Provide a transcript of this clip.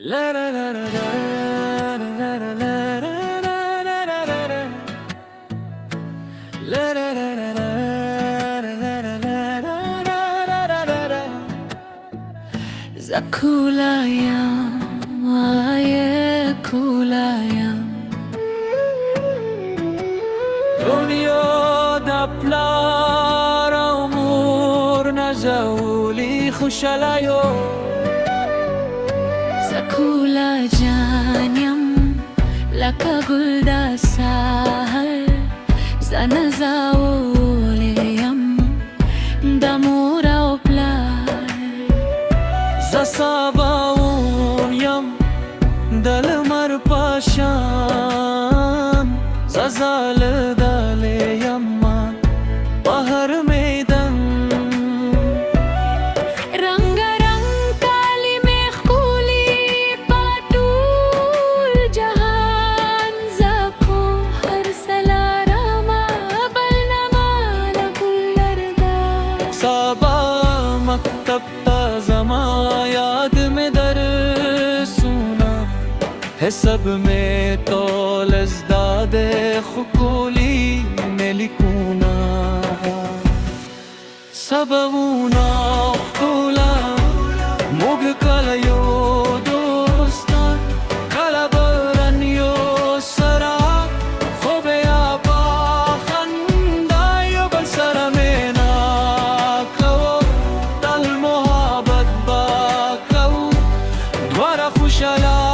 لا لا لا لا لا لا لا لا لا لا لا لا. Za kulayam, aye kulayam. دنیا دپلار امور نزولی خوشالیو Zakula janyam laka gulda sahar zana zauliyam damura oplar zasabaun yam dalmar pasham zazal daleyam bahar meydan मकतब ताज़मा याद में दर सुना है सब में तो लज़दादे खुकुली में लिखूना सबूना खुला मुग कलयो दोस्ता कलबरन यो सरा खोबे आबा खंदायो बसरा में खुशाला